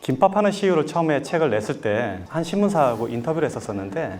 김밥하는 CEO를 처음에 책을 냈을 때 한 신문사하고 인터뷰를 했었는데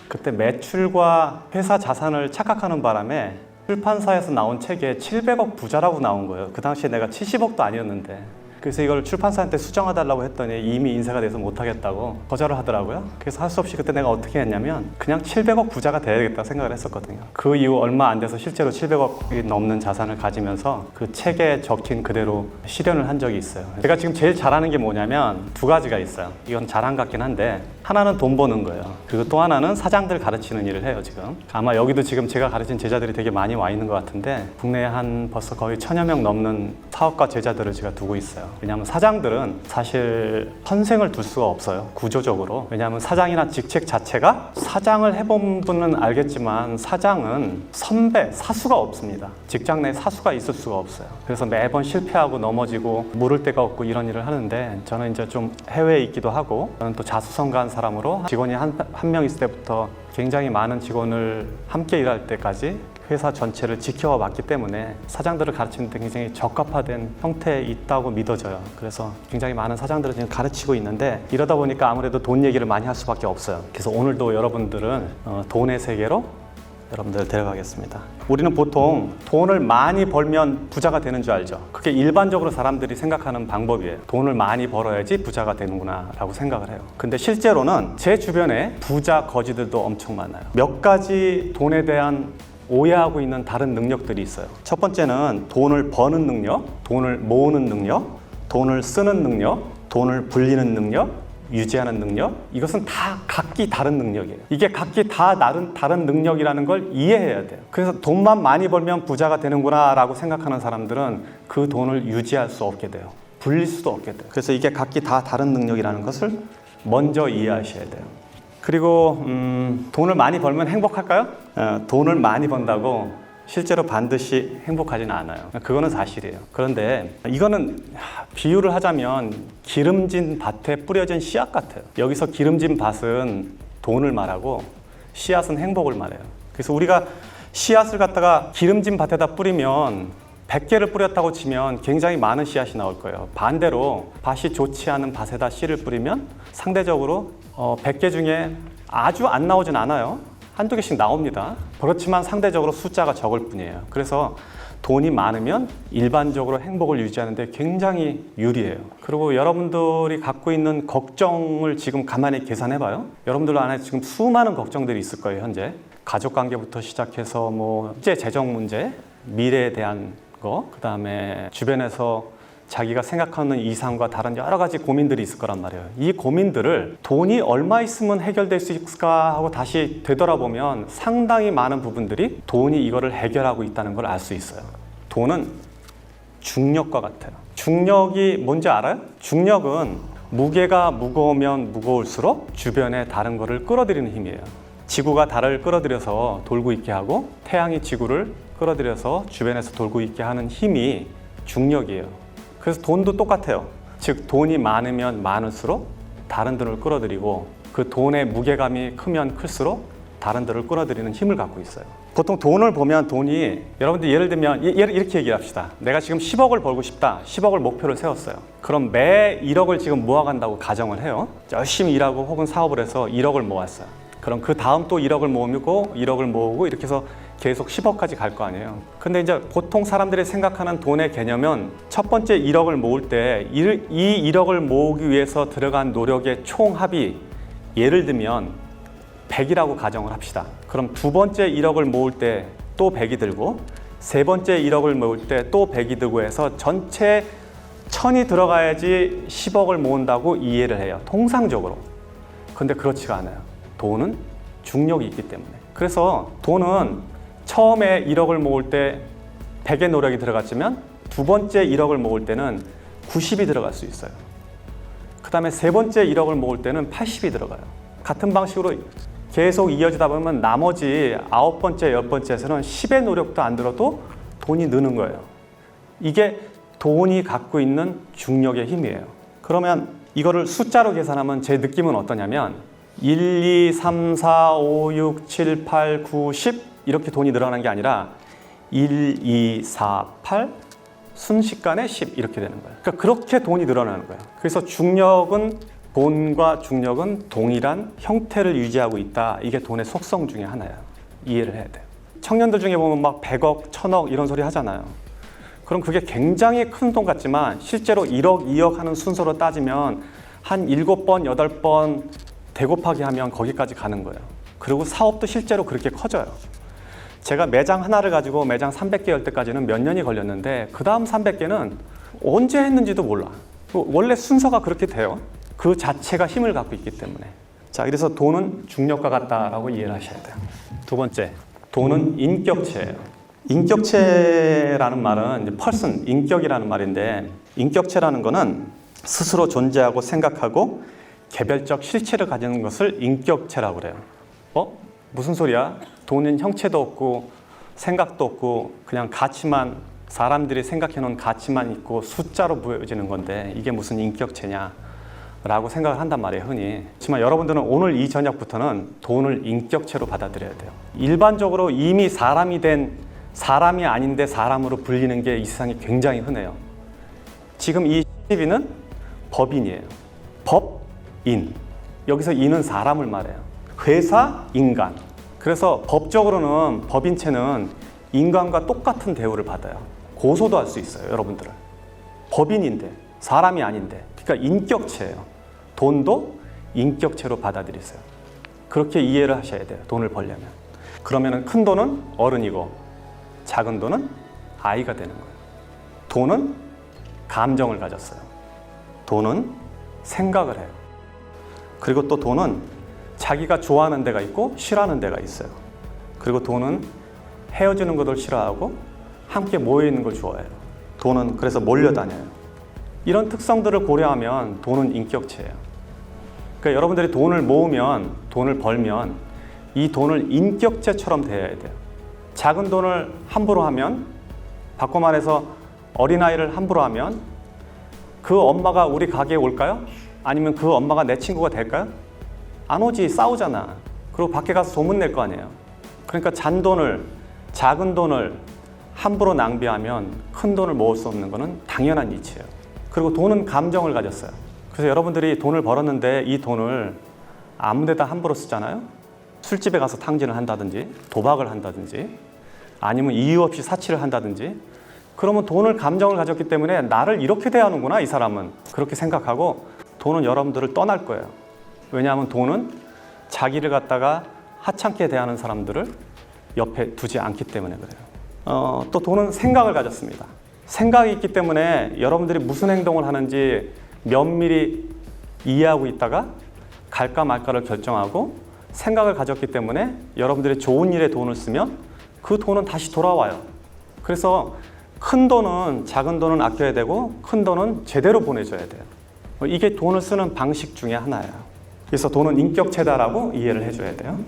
그때 매출과 회사 자산을 착각하는 바람에 출판사에서 나온 책에 700억 부자라고 나온 거예요. 그 당시에 내가 70억도 아니었는데. 그래서 이걸 출판사한테 수정해달라고 했더니 이미 인쇄가 돼서 못하겠다고 거절을 하더라고요. 그래서 할 수 없이 그때 내가 어떻게 했냐면 그냥 700억 부자가 돼야겠다 생각을 했었거든요. 그 이후 얼마 안 돼서 실제로 700억이 넘는 자산을 가지면서 그 책에 적힌 그대로 실현을 한 적이 있어요. 제가 지금 제일 잘하는 게 뭐냐면 두 가지가 있어요. 이건 자랑 같긴 한데 하나는 돈 버는 거예요. 그리고 또 하나는 사장들 가르치는 일을 해요. 지금 아마 여기도 지금 제가 가르친 제자들이 되게 많이 와 있는 것 같은데 국내에 한 벌써 거의 1000여 명 넘는 사업가 제자들을 제가 두고 있어요. 왜냐하면 사장들은 사실 선생을 둘 수가 없어요. 구조적으로. 왜냐하면 사장이나 직책 자체가 사장을 해본 분은 알겠지만 사장은 선배, 사수가 없습니다. 직장 내에 사수가 있을 수가 없어요. 그래서 매번 실패하고 넘어지고 모를 데가 없고 이런 일을 하는데 저는 이제 좀 해외에 있기도 하고 저는 또 자수성가한 사람으로 직원이 한 명 있을 때부터 굉장히 많은 직원을 함께 일할 때까지 회사 전체를 지켜와 왔기 때문에 사장들을 가르치는 데 굉장히 적합화된 형태에 있다고 믿어져요. 그래서 굉장히 많은 사장들을 지금 가르치고 있는데 이러다 보니까 아무래도 돈 얘기를 많이 할 수밖에 없어요. 그래서 오늘도 여러분들은 돈의 세계로 여러분들을 데려가겠습니다. 우리는 보통 돈을 많이 벌면 부자가 되는 줄 알죠. 그게 일반적으로 사람들이 생각하는 방법이에요. 돈을 많이 벌어야지 부자가 되는구나 라고 생각을 해요. 근데 실제로는 제 주변에 부자 거지들도 엄청 많아요. 몇 가지 돈에 대한 오해하고 있는 다른 능력들이 있어요. 첫 번째는 돈을 버는 능력, 돈을 모으는 능력, 돈을 쓰는 능력, 돈을 불리는 능력, 유지하는 능력. 이것은 다 각기 다른 능력이에요. 이게 각기 다 다른 능력이라는 걸 이해해야 돼요. 그래서 돈만 많이 벌면 부자가 되는구나 라고 생각하는 사람들은 그 돈을 유지할 수 없게 돼요. 불릴 수도 없게 돼요. 그래서 이게 각기 다 다른 능력이라는 것을 먼저 이해하셔야 돼요. 그리고 돈을 많이 벌면 행복할까요? 돈을 많이 번다고 실제로 반드시 행복하지는 않아요. 그거는 사실이에요. 그런데 이거는 비유를 하자면 기름진 밭에 뿌려진 씨앗 같아요. 여기서 기름진 밭은 돈을 말하고 씨앗은 행복을 말해요. 그래서 우리가 씨앗을 갖다가 기름진 밭에다 뿌리면 100개를 뿌렸다고 치면 굉장히 많은 씨앗이 나올 거예요. 반대로 밭이 좋지 않은 밭에다 씨를 뿌리면 상대적으로 100개 중에 아주 안 나오진 않아요. 한두 개씩 나옵니다. 그렇지만 상대적으로 숫자가 적을 뿐이에요. 그래서 돈이 많으면 일반적으로 행복을 유지하는 데 굉장히 유리해요. 그리고 여러분들이 갖고 있는 걱정을 지금 가만히 계산해 봐요. 여러분들 안에 지금 수많은 걱정들이 있을 거예요. 현재 가족관계부터 시작해서 국제 재정 문제, 미래에 대한 거, 그 다음에 주변에서 자기가 생각하는 이상과 다른 여러 가지 고민들이 있을 거란 말이에요. 이 고민들을 돈이 얼마 있으면 해결될 수 있을까 하고 다시 되돌아보면 상당히 많은 부분들이 돈이 이거를 해결하고 있다는 걸 알 수 있어요. 돈은 중력과 같아요. 중력이 뭔지 알아요? 중력은 무게가 무거우면 무거울수록 주변에 다른 거를 끌어들이는 힘이에요. 지구가 달을 끌어들여서 돌고 있게 하고 태양이 지구를 끌어들여서 주변에서 돌고 있게 하는 힘이 중력이에요. 그래서 돈도 똑같아요. 즉 돈이 많으면 많을수록 다른 들을 끌어들이고 그 돈의 무게감이 크면 클수록 다른 들을 끌어들이는 힘을 갖고 있어요. 보통 돈을 보면 돈이 여러분들 예를 들면 이렇게 얘기를 합시다. 내가 지금 10억을 벌고 싶다. 10억을 목표를 세웠어요. 그럼 매 1억을 지금 모아간다고 가정을 해요. 열심히 일하고 혹은 사업을 해서 1억을 모았어요. 그럼 그 다음 또 1억을 모으고 1억을 모으고 이렇게 해서 계속 10억까지 갈 거 아니에요. 근데 이제 보통 사람들이 생각하는 돈의 개념은 첫 번째 1억을 모을 때 이 1억을 모으기 위해서 들어간 노력의 총합이 예를 들면 100이라고 가정을 합시다. 그럼 두 번째 1억을 모을 때 또 100이 들고 세 번째 1억을 모을 때 또 100이 들고 해서 전체 1000이 들어가야지 10억을 모은다고 이해를 해요. 통상적으로. 근데 그렇지가 않아요. 돈은 중력이 있기 때문에. 그래서 돈은 처음에 1억을 모을 때 100의 노력이 들어갔지만 두 번째 1억을 모을 때는 90이 들어갈 수 있어요. 그 다음에 세 번째 1억을 모을 때는 80이 들어가요. 같은 방식으로 계속 이어지다 보면 나머지 9번째, 10번째에서는 10의 노력도 안 들어도 돈이 느는 거예요. 이게 돈이 갖고 있는 중력의 힘이에요. 그러면 이거를 숫자로 계산하면 제 느낌은 어떠냐면 1, 2, 3, 4, 5, 6, 7, 8, 9, 10 이렇게 돈이 늘어나는 게 아니라 1, 2, 4, 8, 순식간에 10 이렇게 되는 거예요. 그러니까 그렇게 돈이 늘어나는 거예요. 그래서 중력은 돈과 중력은 동일한 형태를 유지하고 있다. 이게 돈의 속성 중에 하나예요. 이해를 해야 돼요. 청년들 중에 보면 막 100억, 1000억 이런 소리 하잖아요. 그럼 그게 굉장히 큰 돈 같지만 실제로 1억, 2억 하는 순서로 따지면 한 7번, 8번 대곱하기 하면 거기까지 가는 거예요. 그리고 사업도 실제로 그렇게 커져요. 제가 매장 하나를 가지고 매장 300개 열 때까지는 몇 년이 걸렸는데 그 다음 300개는 언제 했는지도 몰라. 원래 순서가 그렇게 돼요. 그 자체가 힘을 갖고 있기 때문에. 자, 그래서 돈은 중력과 같다라고 이해를 하셔야 돼요. 두 번째, 돈은 인격체예요. 인격체라는 말은 이제 person, 인격이라는 말인데 인격체라는 거는 스스로 존재하고 생각하고 개별적 실체를 가지는 것을 인격체라고 그래요. 무슨 소리야? 돈은 형체도 없고 생각도 없고 그냥 가치만 사람들이 생각해 놓은 가치만 있고 숫자로 보여지는 건데 이게 무슨 인격체냐? 라고 생각을 한단 말이에요, 흔히. 하지만 여러분들은 오늘 이 저녁부터는 돈을 인격체로 받아들여야 돼요. 일반적으로 이미 사람이 된 사람이 아닌데 사람으로 불리는 게 이 세상에 굉장히 흔해요. 지금 이 CCTV는 법인이에요. 법인. 여기서 인은 사람을 말해요. 회사, 인간. 그래서 법적으로는 법인체는 인간과 똑같은 대우를 받아요. 고소도 할 수 있어요, 여러분들은. 법인인데, 사람이 아닌데. 그러니까 인격체예요. 돈도 인격체로 받아들이세요. 그렇게 이해를 하셔야 돼요, 돈을 벌려면. 그러면 큰 돈은 어른이고 작은 돈은 아이가 되는 거예요. 돈은 감정을 가졌어요. 돈은 생각을 해요. 그리고 또 돈은 자기가 좋아하는 데가 있고 싫어하는 데가 있어요. 그리고 돈은 헤어지는 것을 싫어하고 함께 모여있는 걸 좋아해요. 돈은 그래서 몰려다녀요. 이런 특성들을 고려하면 돈은 인격체예요. 그러니까 여러분들이 돈을 모으면, 돈을 벌면 이 돈을 인격체처럼 대해야 돼요. 작은 돈을 함부로 하면, 바꿔 말해서 어린아이를 함부로 하면 그 엄마가 우리 가게에 올까요? 아니면 그 엄마가 내 친구가 될까요? 안 오지, 싸우잖아. 그리고 밖에 가서 소문낼 거 아니에요. 그러니까 잔돈을, 작은 돈을 함부로 낭비하면 큰 돈을 모을 수 없는 것은 당연한 이치예요. 그리고 돈은 감정을 가졌어요. 그래서 여러분들이 돈을 벌었는데 이 돈을 아무 데다 함부로 쓰잖아요. 술집에 가서 탕진을 한다든지 도박을 한다든지 아니면 이유 없이 사치를 한다든지 그러면 돈을 감정을 가졌기 때문에 나를 이렇게 대하는구나 이 사람은 그렇게 생각하고 돈은 여러분들을 떠날 거예요. 왜냐하면 돈은 자기를 갖다가 하찮게 대하는 사람들을 옆에 두지 않기 때문에 그래요. 또 돈은 생각을 가졌습니다. 생각이 있기 때문에 여러분들이 무슨 행동을 하는지 면밀히 이해하고 있다가 갈까 말까를 결정하고 생각을 가졌기 때문에 여러분들이 좋은 일에 돈을 쓰면 그 돈은 다시 돌아와요. 그래서 큰 돈은 작은 돈은 아껴야 되고 큰 돈은 제대로 보내줘야 돼요. 이게 돈을 쓰는 방식 중에 하나예요. 그래서 돈은 인격체다라고 이해를 해줘야 돼요.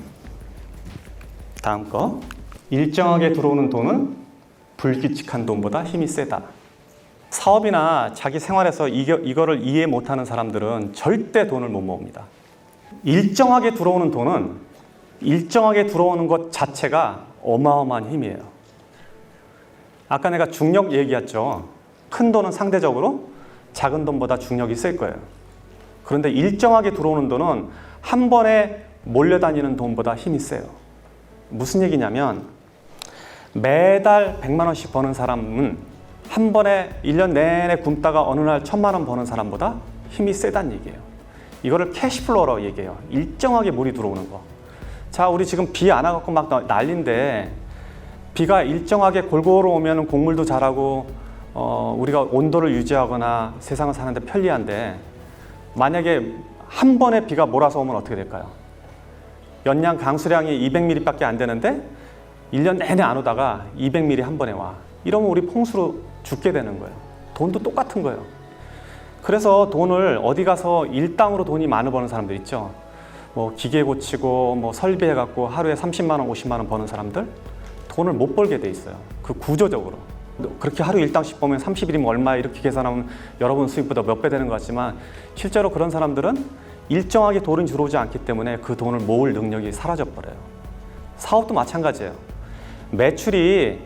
다음 거. 일정하게 들어오는 돈은 불규칙한 돈보다 힘이 세다. 사업이나 자기 생활에서 이거를 이해 못하는 사람들은 절대 돈을 못 모읍니다. 일정하게 들어오는 돈은 일정하게 들어오는 것 자체가 어마어마한 힘이에요. 아까 내가 중력 얘기했죠. 큰 돈은 상대적으로 작은 돈보다 중력이 셀 거예요. 그런데 일정하게 들어오는 돈은 한 번에 몰려다니는 돈보다 힘이 세요. 무슨 얘기냐면 매달 100만 원씩 버는 사람은 한 번에 1년 내내 굶다가 어느 날 1000만 원 버는 사람보다 힘이 세다는 얘기예요. 이거를 캐시플로우라고 얘기해요. 일정하게 물이 들어오는 거. 자, 우리 지금 비 안 와갖고 막 난리인데 비가 일정하게 골고루 오면 곡물도 자라고 우리가 온도를 유지하거나 세상을 사는데 편리한데 만약에 한 번에 비가 몰아서 오면 어떻게 될까요? 연량 강수량이 200mm 밖에 안 되는데 1년 내내 안 오다가 200mm 한 번에 와. 이러면 우리 풍수로 죽게 되는 거예요. 돈도 똑같은 거예요. 그래서 돈을 어디 가서 일당으로 돈이 많이 버는 사람들 있죠. 뭐 기계 고치고 뭐 설비해갖고 하루에 30만 원, 50만 원 버는 사람들 돈을 못 벌게 돼 있어요. 그 구조적으로. 그렇게 하루 일당씩 보면 30일이면 얼마 이렇게 계산하면 여러분 수입보다 몇 배 되는 것 같지만 실제로 그런 사람들은 일정하게 돈이 들어오지 않기 때문에 그 돈을 모을 능력이 사라져 버려요. 사업도 마찬가지예요. 매출이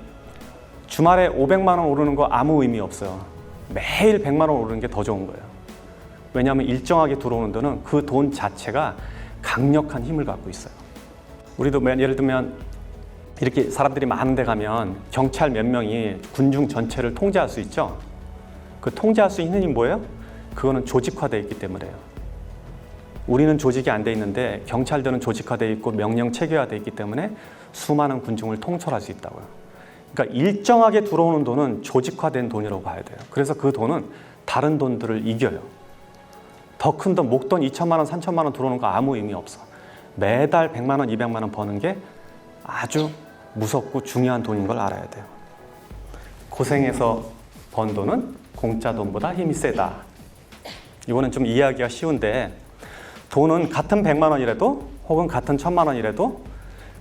주말에 500만 원 오르는 거 아무 의미 없어요. 매일 100만 원 오르는 게 더 좋은 거예요. 왜냐하면 일정하게 들어오는 돈은 그 돈 자체가 강력한 힘을 갖고 있어요. 우리도 예를 들면 이렇게 사람들이 많은 데 가면 경찰 몇 명이 군중 전체를 통제할 수 있죠. 그 통제할 수 있는 힘이 뭐예요? 그거는 조직화되어 있기 때문에요. 우리는 조직이 안 돼 있는데 경찰들은 조직화되어 있고 명령 체계화되어 있기 때문에 수많은 군중을 통솔할 수 있다고요. 그러니까 일정하게 들어오는 돈은 조직화된 돈이라고 봐야 돼요. 그래서 그 돈은 다른 돈들을 이겨요. 더 큰 돈, 목돈 2천만 원, 3천만 원 들어오는 거 아무 의미 없어. 매달 100만 원, 200만 원 버는 게 아주 무섭고 중요한 돈인 걸 알아야 돼요. 고생해서 번 돈은 공짜 돈보다 힘이 세다. 이거는 좀 이해하기가 쉬운데, 돈은 같은 100만 원이라도 혹은 같은 1000만 원이라도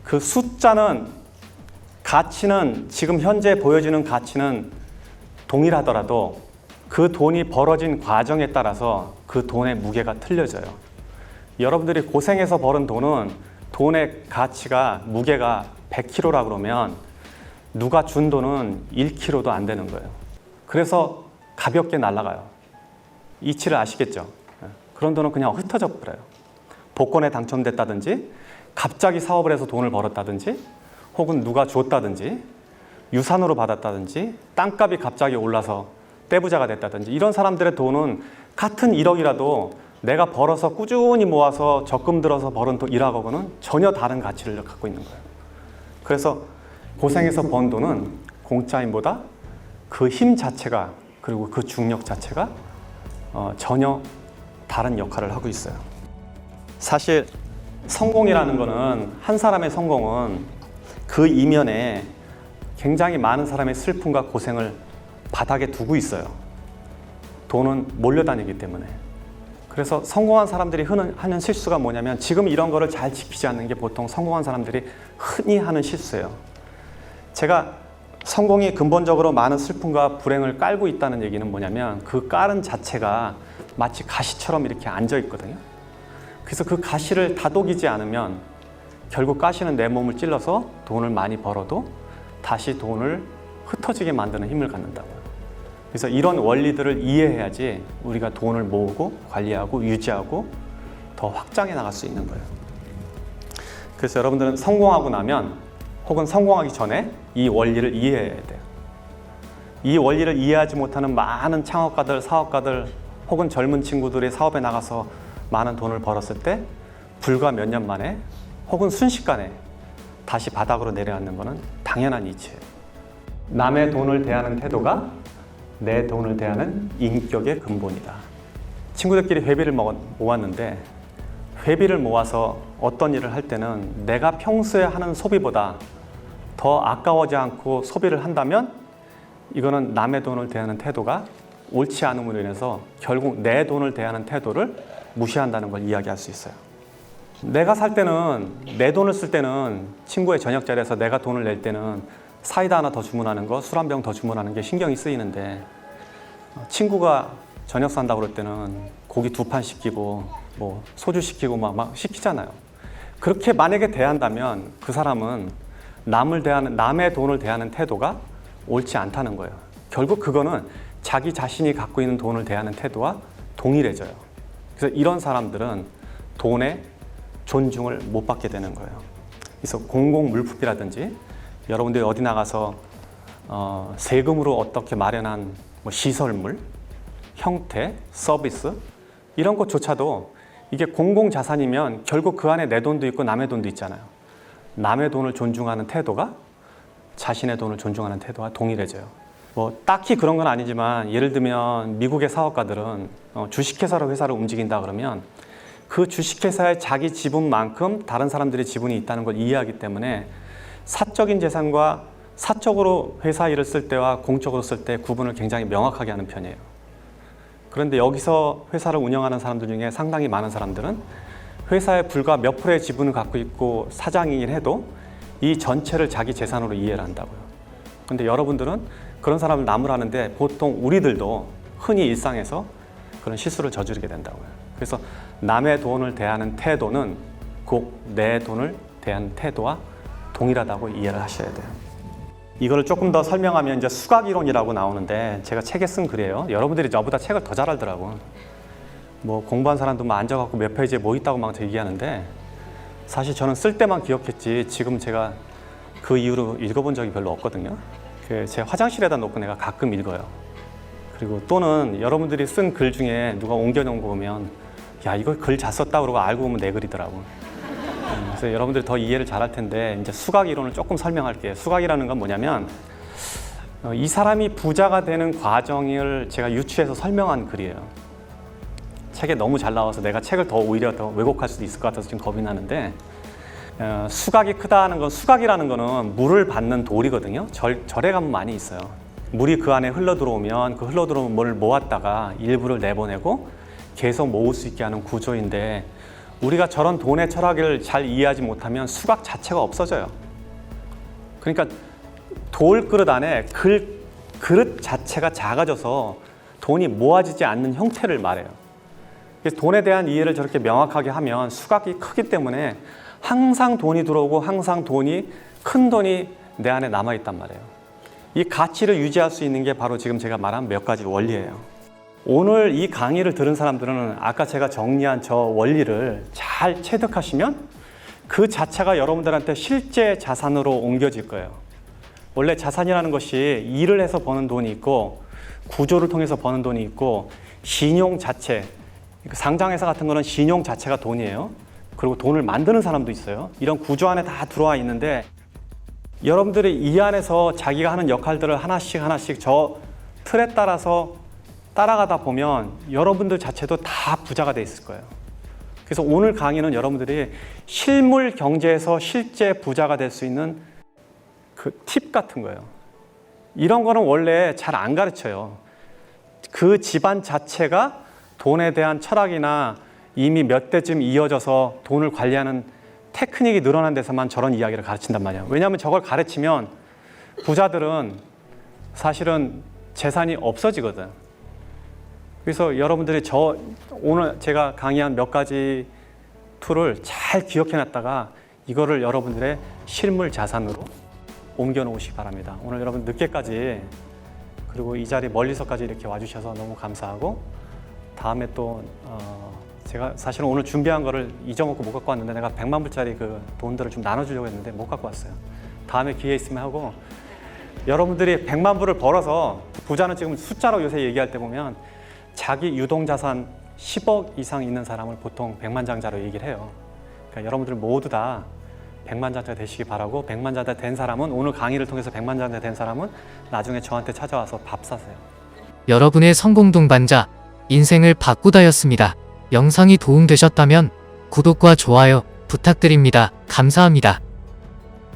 그 숫자는, 가치는, 지금 현재 보여지는 가치는 동일하더라도 그 돈이 벌어진 과정에 따라서 그 돈의 무게가 틀려져요. 여러분들이 고생해서 벌은 돈은 돈의 가치가, 무게가 100kg라 그러면 누가 준 돈은 1kg도 안 되는 거예요. 그래서 가볍게 날아가요. 이치를 아시겠죠? 그런 돈은 그냥 흩어져 버려요. 복권에 당첨됐다든지, 갑자기 사업을 해서 돈을 벌었다든지, 혹은 누가 줬다든지, 유산으로 받았다든지, 땅값이 갑자기 올라서 떼부자가 됐다든지, 이런 사람들의 돈은 같은 1억이라도 내가 벌어서 꾸준히 모아서 적금 들어서 벌은 돈 1억하고는 전혀 다른 가치를 갖고 있는 거예요. 그래서 고생해서 번 돈은 공짜 힘보다 그 힘 자체가, 그리고 그 중력 자체가 전혀 다른 역할을 하고 있어요. 사실 성공이라는 거는, 한 사람의 성공은 그 이면에 굉장히 많은 사람의 슬픔과 고생을 바닥에 두고 있어요. 돈은 몰려다니기 때문에. 그래서 성공한 사람들이 하는 실수가 뭐냐면, 지금 이런 거를 잘 지키지 않는 게 보통 성공한 사람들이 흔히 하는 실수예요. 제가 성공이 근본적으로 많은 슬픔과 불행을 깔고 있다는 얘기는 뭐냐면, 그 깔은 자체가 마치 가시처럼 이렇게 앉아 있거든요. 그래서 그 가시를 다독이지 않으면 결국 가시는 내 몸을 찔러서 돈을 많이 벌어도 다시 돈을 흩어지게 만드는 힘을 갖는다고요. 그래서 이런 원리들을 이해해야지 우리가 돈을 모으고 관리하고 유지하고 더 확장해 나갈 수 있는 거예요. 그래서 여러분들은 성공하고 나면, 혹은 성공하기 전에 이 원리를 이해해야 돼요. 이 원리를 이해하지 못하는 많은 창업가들, 사업가들, 혹은 젊은 친구들이 사업에 나가서 많은 돈을 벌었을 때 불과 몇 년 만에 혹은 순식간에 다시 바닥으로 내려앉는 것은 당연한 이치예요. 남의 돈을 대하는 태도가 내 돈을 대하는 인격의 근본이다. 친구들끼리 회비를 모았는데, 회비를 모아서 어떤 일을 할 때는 내가 평소에 하는 소비보다 더 아까워지 않고 소비를 한다면, 이거는 남의 돈을 대하는 태도가 옳지 않음으로 인해서 결국 내 돈을 대하는 태도를 무시한다는 걸 이야기할 수 있어요. 내가 살 때는, 내 돈을 쓸 때는, 친구의 저녁 자리에서 내가 돈을 낼 때는 사이다 하나 더 주문하는 거, 술 한 병 더 주문하는 게 신경이 쓰이는데, 친구가 저녁 산다고 그럴 때는 고기 2판 시키고 뭐 소주 시키고 막 시키잖아요. 그렇게 만약에 대한다면 그 사람은 남의 돈을 대하는 태도가 옳지 않다는 거예요. 결국 그거는 자기 자신이 갖고 있는 돈을 대하는 태도와 동일해져요. 그래서 이런 사람들은 돈에 존중을 못 받게 되는 거예요. 그래서 공공물품이라든지, 여러분들이 어디 나가서 세금으로 어떻게 마련한 시설물, 형태, 서비스, 이런 것조차도 이게 공공자산이면 결국 그 안에 내 돈도 있고 남의 돈도 있잖아요. 남의 돈을 존중하는 태도가 자신의 돈을 존중하는 태도와 동일해져요. 딱히 그런 건 아니지만, 예를 들면 미국의 사업가들은 주식회사로 회사를 움직인다 그러면 그 주식회사의 자기 지분만큼 다른 사람들의 지분이 있다는 걸 이해하기 때문에 사적인 재산과 사적으로 회사 일을 쓸 때와 공적으로 쓸 때 구분을 굉장히 명확하게 하는 편이에요. 그런데 여기서 회사를 운영하는 사람들 중에 상당히 많은 사람들은 회사에 불과 몇 프로의 지분을 갖고 있고 사장이긴 해도 이 전체를 자기 재산으로 이해를 한다고요. 그런데 여러분들은 그런 사람을 나무라는데, 보통 우리들도 흔히 일상에서 그런 실수를 저지르게 된다고요. 그래서 남의 돈을 대하는 태도는 꼭 내 돈을 대하는 태도와 동일하다고 이해를 하셔야 돼요. 이거를 조금 더 설명하면 이제 수각이론이라고 나오는데 제가 책에 쓴 글이에요. 여러분들이 저보다 책을 더 잘 알더라고. 뭐 공부한 사람도 막 앉아갖고 몇 페이지에 뭐 있다고 막 얘기하는데 사실 저는 쓸 때만 기억했지 지금 제가 그 이후로 읽어본 적이 별로 없거든요. 제 화장실에다 놓고 내가 가끔 읽어요. 그리고 또는 여러분들이 쓴 글 중에 누가 옮겨놓은 거 보면 야 이거 글 잘 썼다 그러고 알고 보면 내 글이더라고. 그래서 여러분들이 더 이해를 잘할 텐데 이제 수각 이론을 조금 설명할게요. 수각이라는 건 뭐냐면 이 사람이 부자가 되는 과정을 제가 유추해서 설명한 글이에요. 책에 너무 잘 나와서 내가 책을 더 오히려 더 왜곡할 수도 있을 것 같아서 지금 겁이 나는데 수각이 크다는 건 수각이라는 거는 물을 받는 돌이거든요. 절에 가면 많이 있어요. 물이 그 안에 흘러 들어오면 그 흘러 들어오면 물을 모았다가 일부를 내보내고 계속 모을 수 있게 하는 구조인데 우리가 저런 돈의 철학을 잘 이해하지 못하면 수각 자체가 없어져요. 그러니까 돌 그릇 안에 그릇 자체가 작아져서 돈이 모아지지 않는 형태를 말해요. 그래서 돈에 대한 이해를 저렇게 명확하게 하면 수각이 크기 때문에 항상 돈이 들어오고 항상 큰 돈이 내 안에 남아있단 말이에요. 이 가치를 유지할 수 있는 게 바로 지금 제가 말한 몇 가지 원리예요. 오늘 이 강의를 들은 사람들은 아까 제가 정리한 저 원리를 잘 체득하시면 그 자체가 여러분들한테 실제 자산으로 옮겨질 거예요. 원래 자산이라는 것이 일을 해서 버는 돈이 있고 구조를 통해서 버는 돈이 있고 신용 자체, 상장회사 같은 거는 신용 자체가 돈이에요. 그리고 돈을 만드는 사람도 있어요. 이런 구조 안에 다 들어와 있는데 여러분들이 이 안에서 자기가 하는 역할들을 하나씩 저 틀에 따라서 따라가다 보면 여러분들 자체도 다 부자가 돼 있을 거예요. 그래서 오늘 강의는 여러분들이 실물 경제에서 실제 부자가 될 수 있는 그 팁 같은 거예요. 이런 거는 원래 잘 안 가르쳐요. 그 집안 자체가 돈에 대한 철학이나 이미 몇 대쯤 이어져서 돈을 관리하는 테크닉이 늘어난 데서만 저런 이야기를 가르친단 말이에요. 왜냐하면 저걸 가르치면 부자들은 사실은 재산이 없어지거든. 그래서 여러분들이 오늘 제가 강의한 몇 가지 툴을 잘 기억해 놨다가 이거를 여러분들의 실물 자산으로 옮겨 놓으시기 바랍니다. 오늘 여러분 늦게까지 그리고 이 자리 멀리서까지 이렇게 와주셔서 너무 감사하고 다음에 또 제가 사실은 오늘 준비한 거를 잊어먹고 못 갖고 왔는데 내가 100만 불짜리 그 돈들을 좀 나눠주려고 했는데 못 갖고 왔어요. 다음에 기회 있으면 하고 여러분들이 100만 불을 벌어서 부자는 지금 숫자로 요새 얘기할 때 보면 자기 유동자산 10억 이상 있는 사람을 보통 백만장자로 얘기를 해요. 그러니까 여러분들 모두 다 백만장자 되시기 바라고 백만장자 된 사람은 오늘 강의를 통해서 백만장자 된 사람은 나중에 저한테 찾아와서 밥 사세요. 여러분의 성공 동반자 인생을 바꾸다였습니다. 영상이 도움되셨다면 구독과 좋아요 부탁드립니다. 감사합니다.